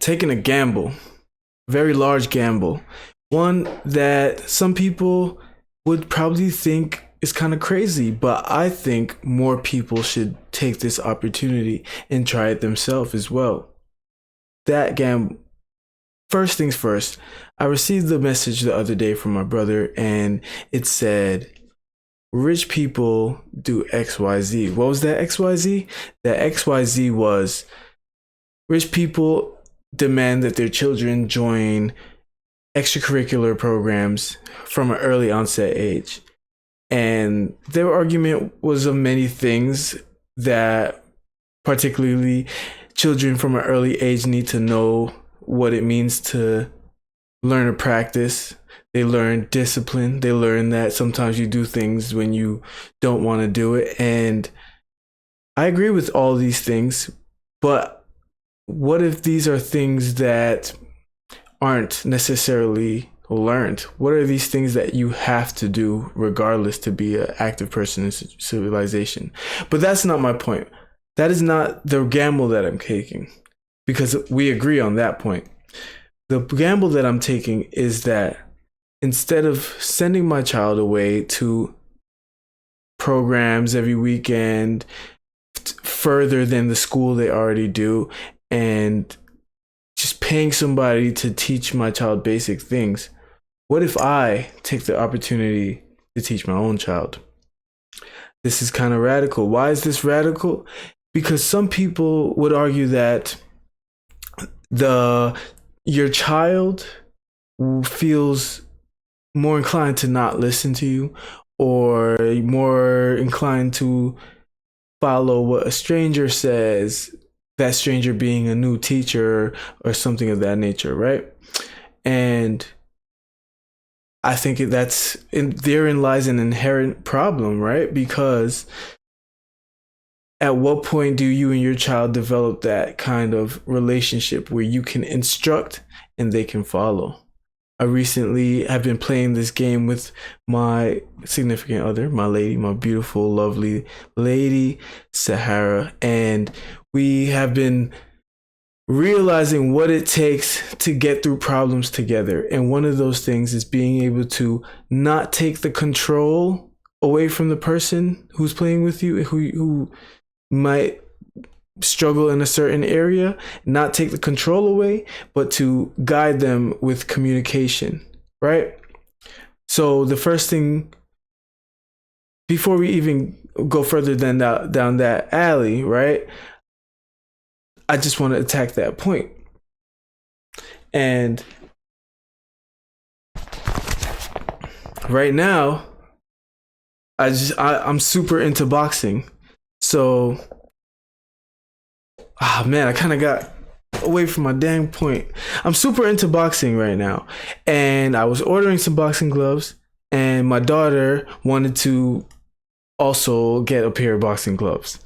taking a gamble, very large gamble, one that some people would probably think is kind of crazy, but I think more people should take this opportunity and try it themselves as well. That gamble. First things first, I received the message the other day from my brother, and it said, rich people do XYZ. What was that XYZ? That XYZ was rich people demand that their children join extracurricular programs from an early onset age. And their argument was of many things, that particularly children from an early age need to know what it means to learn a practice. They learn discipline. They learn that sometimes you do things when you don't want to do it. And I agree with all these things, but what if these are things that aren't necessarily learned? What are these things that you have to do regardless to be an active person in civilization? But that's not my point. That is not the gamble that I'm taking, because we agree on that point. The gamble that I'm taking is that instead of sending my child away to programs every weekend further than the school they already do, and just paying somebody to teach my child basic things, what if I take the opportunity to teach my own child? This is kind of radical. Why is this radical? Because some people would argue that your child feels more inclined to not listen to you, or more inclined to follow what a stranger says, that stranger being a new teacher or something of that nature, right? And I think therein lies an inherent problem, right? Because at what point do you and your child develop that kind of relationship where you can instruct and they can follow? I recently have been playing this game with my significant other, my lady, my beautiful, lovely lady, Sahara, and we have been realizing what it takes to get through problems together. And one of those things is being able to not take the control away from the person who's playing with you, who might struggle in a certain area, not take the control away, but to guide them with communication, right? So the first thing, before we even go further than down that alley, right, I just want to attack that point. And right now, I'm super into boxing. So, man, I kind of got away from my dang point. I'm super into boxing right now. And I was ordering some boxing gloves, and my daughter wanted to also get a pair of boxing gloves.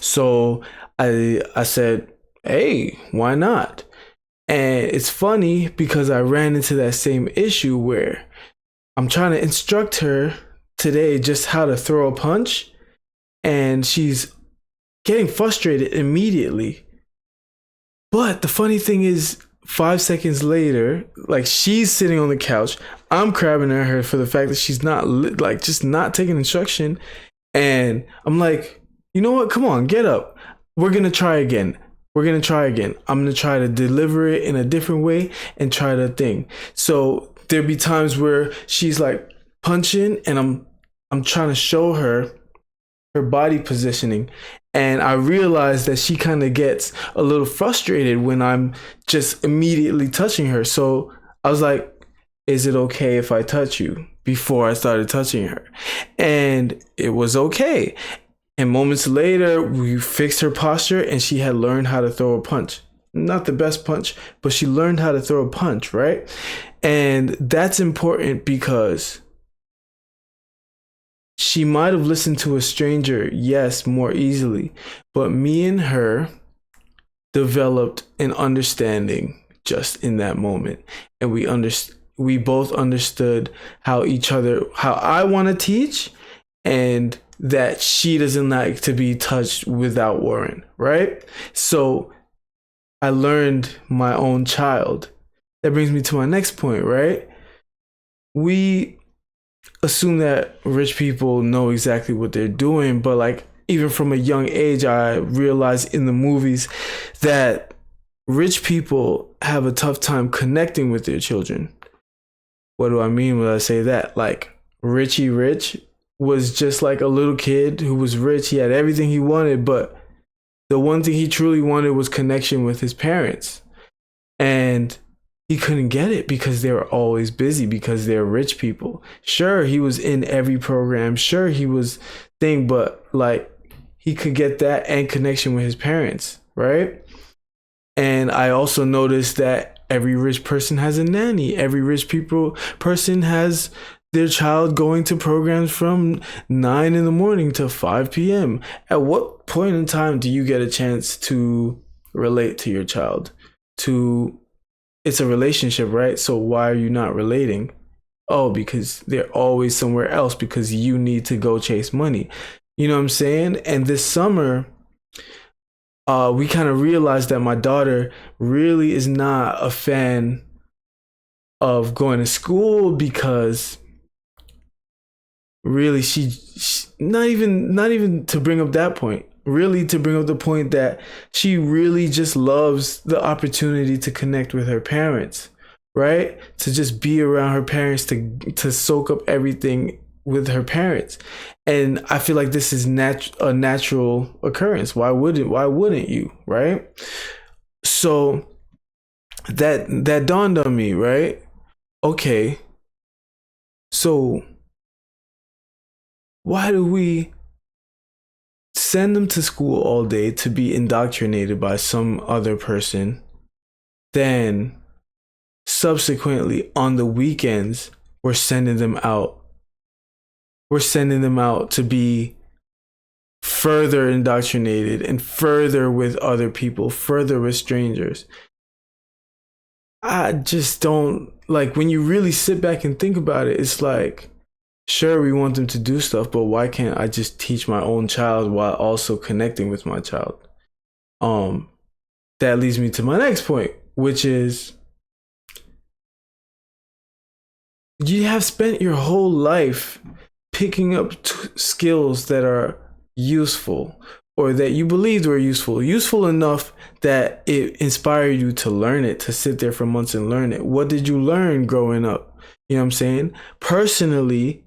So I said, hey, why not? And it's funny because I ran into that same issue where I'm trying to instruct her today just how to throw a punch, and she's getting frustrated immediately. But the funny thing is, 5 seconds later, like, she's sitting on the couch, I'm crabbing at her for the fact that she's not just not taking instruction, and I'm like, you know what? Come on, get up. We're gonna try again. I'm gonna try to deliver it in a different way and try the thing. So there'll be times where she's like punching, and I'm trying to show her body positioning, and I realize that she kind of gets a little frustrated when I'm just immediately touching her. So I was like, is it okay if I touch you, before I started touching her? And it was okay. And moments later, we fixed her posture, and she had learned how to throw a punch. Not the best punch, but she learned how to throw a punch, right? And that's important because she might have listened to a stranger, yes, more easily, but me and her developed an understanding just in that moment. And we both understood how I want to teach, and that she doesn't like to be touched without warrant, right? So I learned my own child. That brings me to my next point, right? We assume that rich people know exactly what they're doing, but like even from a young age, I realized in the movies that rich people have a tough time connecting with their children. What do I mean when I say that? Like Richie Rich was just like a little kid who was rich. He had everything he wanted, but the one thing he truly wanted was connection with his parents. And he couldn't get it because they were always busy because they're rich people. Sure, he was in every program. Sure, he was thing, but like he could get that and connection with his parents, right? And I also noticed that every rich person has a nanny. Every rich people person has their child going to programs from 9 in the morning to 5 p.m. At what point in time do you get a chance to relate to your child? To It's a relationship, right? So why are you not relating? Oh, because they're always somewhere else because you need to go chase money. You know what I'm saying? And this summer, we kind of realized that my daughter really is not a fan of going to school because really she not even to bring up that point, really to bring up the point that she really just loves the opportunity to connect with her parents, right? To just be around her parents, to soak up everything with her parents. And I feel like this is a natural occurrence. Why wouldn't you, right? So that dawned on me, right? Okay, so why do we send them to school all day to be indoctrinated by some other person, then subsequently on the weekends we're sending them out to be further indoctrinated and further with other people, further with strangers? I just don't like, when you really sit back and think about it, it's like, sure, we want them to do stuff, but why can't I just teach my own child while also connecting with my child? That leads me to my next point, which is you have spent your whole life picking up skills that are useful, or that you believed were useful enough that it inspired you to learn it, to sit there for months and learn it. What did you learn growing up? You know what I'm saying? Personally,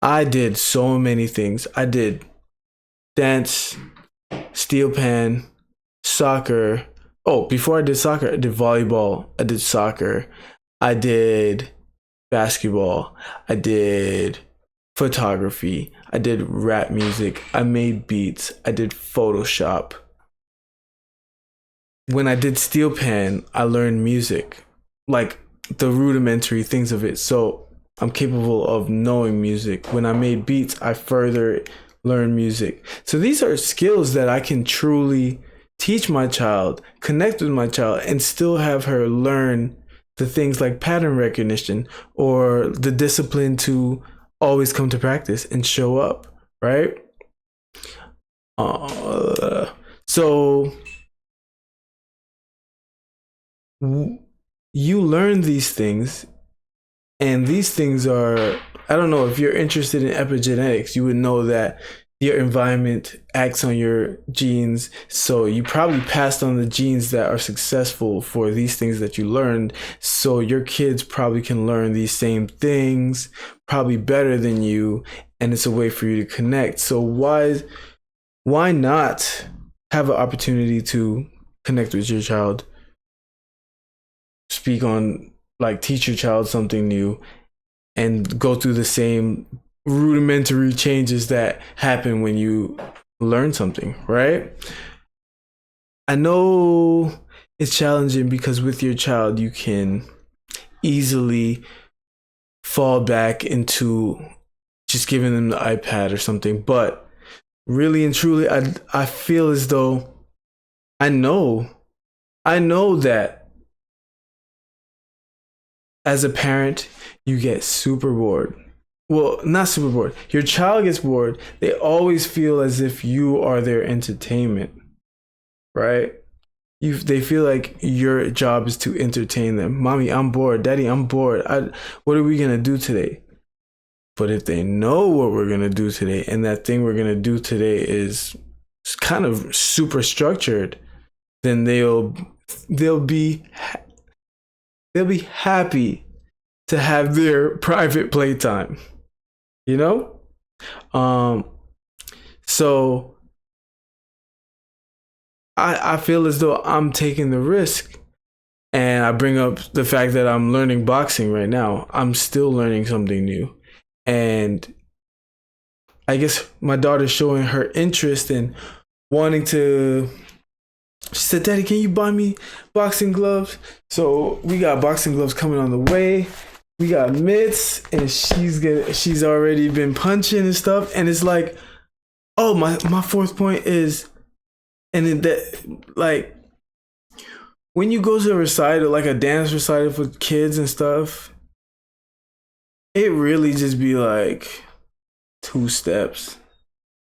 I did so many things. I did dance, steel pan, soccer. Oh, before I did soccer, I did volleyball. I did soccer. I did basketball. I did photography. I did rap music. I made beats. I did Photoshop. When I did steel pan, I learned music, like the rudimentary things of it. So I'm capable of knowing music. When I made beats, I further learned music. So these are skills that I can truly teach my child, connect with my child, and still have her learn the things like pattern recognition or the discipline to always come to practice and show up, right? So you learn these things, and these things are, I don't know, if you're interested in epigenetics, you would know that your environment acts on your genes. So you probably passed on the genes that are successful for these things that you learned. So your kids probably can learn these same things, probably better than you. And it's a way for you to connect. So why not have an opportunity to connect with your child, speak on, like, teach your child something new, and go through the same rudimentary changes that happen when you learn something, right? I know it's challenging because with your child, you can easily fall back into just giving them the iPad or something. But really and truly, I feel as though I know that as a parent, you get super bored. Well, not super bored. Your child gets bored. They always feel as if you are their entertainment, right? they feel like your job is to entertain them. Mommy, I'm bored. Daddy, I'm bored. What are we gonna do today? But if they know what we're gonna do today, and that thing we're gonna do today is kind of super structured, then they'll be happy to have their private playtime. You know? So I feel as though I'm taking the risk. And I bring up the fact that I'm learning boxing right now. I'm still learning something new. And I guess my daughter's showing her interest in wanting to. She said, Daddy, can you buy me boxing gloves? So we got boxing gloves coming on the way. We got mitts, and she's already been punching and stuff. And it's like, oh, my fourth point is, and then that, like, when you go to a recital, like a dance recital for kids and stuff, it really just be like 2 steps.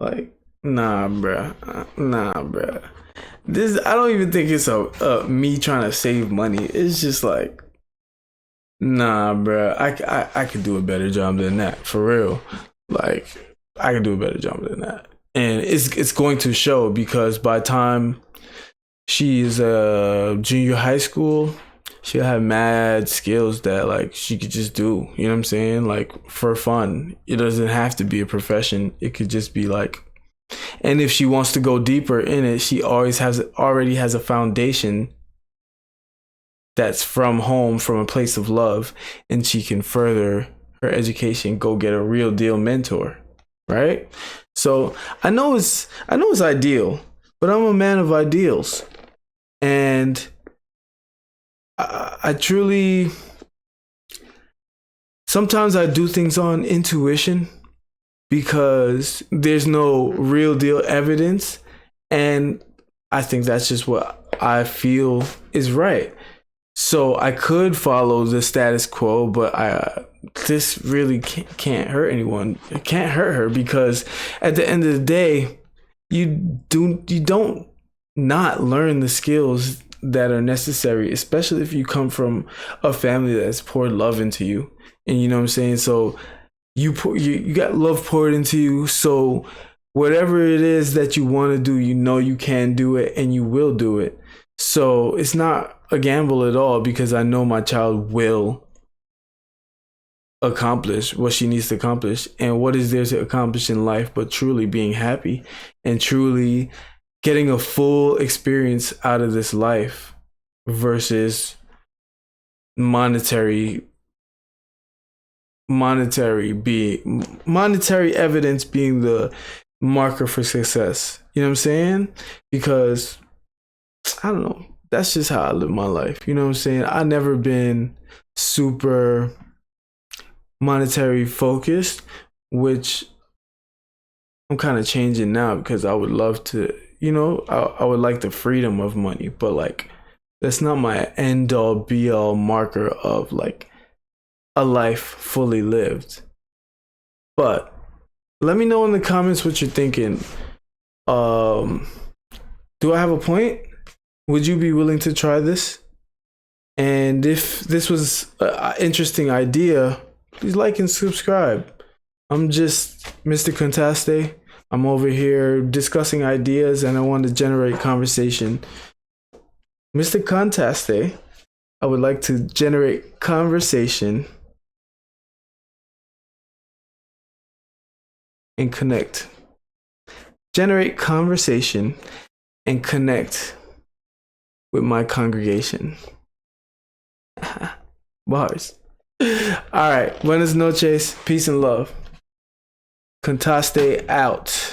Like, nah, bruh. This, I don't even think it's a me trying to save money. It's just like, nah, bruh. I could do a better job than that, for real. Like, I could do a better job than that. And it's going to show, because by the time she's junior high school, she'll have mad skills that like she could just do, you know what I'm saying? Like, for fun. It doesn't have to be a profession. It could just be like, and if she wants to go deeper in it, she already has a foundation that's from home, from a place of love, and she can further her education, go get a real deal mentor, right? So I know it's ideal, but I'm a man of ideals. And I truly, sometimes I do things on intuition because there's no real deal evidence. And I think that's just what I feel is right. So I could follow the status quo, but this really can't hurt anyone. It can't hurt her, because at the end of the day, you don't not learn the skills that are necessary, especially if you come from a family that's poured love into you. And you know what I'm saying? So you got love poured into you. So whatever it is that you want to do, you know you can do it, and you will do it. So it's not a gamble at all, because I know my child will accomplish what she needs to accomplish. And what is there to accomplish in life but truly being happy and truly getting a full experience out of this life versus monetary evidence being the marker for success. You know what I'm saying? Because I don't know, that's just how I live my life. You know what I'm saying? I've never been super monetary focused, which I'm kind of changing now, because I would love to, you know, I would like the freedom of money, but like, that's not my end all be all marker of like a life fully lived. But let me know in the comments what you're thinking. Do I have a point? Would you be willing to try this? And if this was an interesting idea, please like and subscribe. I'm just Mr. Contaste. I'm over here discussing ideas, and I want to generate conversation. Mr. Contaste, I would like to generate conversation and connect. Generate conversation and connect with my congregation. Bars. All right. Buenas noches. Peace and love. Contaste out.